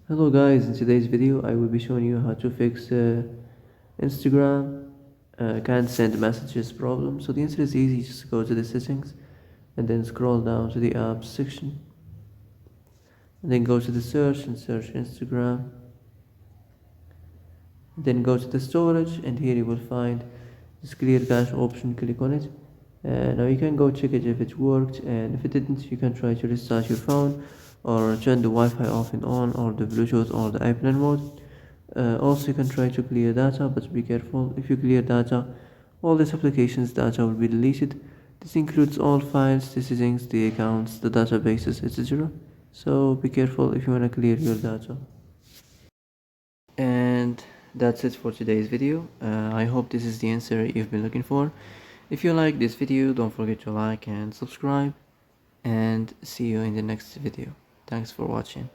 Hello guys, in today's video I will be showing you how to fix Instagram can't send messages problem. So the answer is easy, just go to the settings and then scroll down to the apps section and then go to the search and search Instagram. Then go to the storage and here you will find this clear cache option, click on it. Now you can go check it if it worked, and if it didn't you can try to restart your phone or turn the Wi-Fi off and on, or the Bluetooth or the airplane mode. Also you can try to clear data, but be careful. If you clear data, all this application's data will be deleted. This includes all files, the settings, the accounts, the databases, etc. So be careful if you want to clear your data. And that's it for today's video. I hope this is the answer you've been looking for. If you like this video, don't forget to like and subscribe, and see you in the next video. Thanks for watching.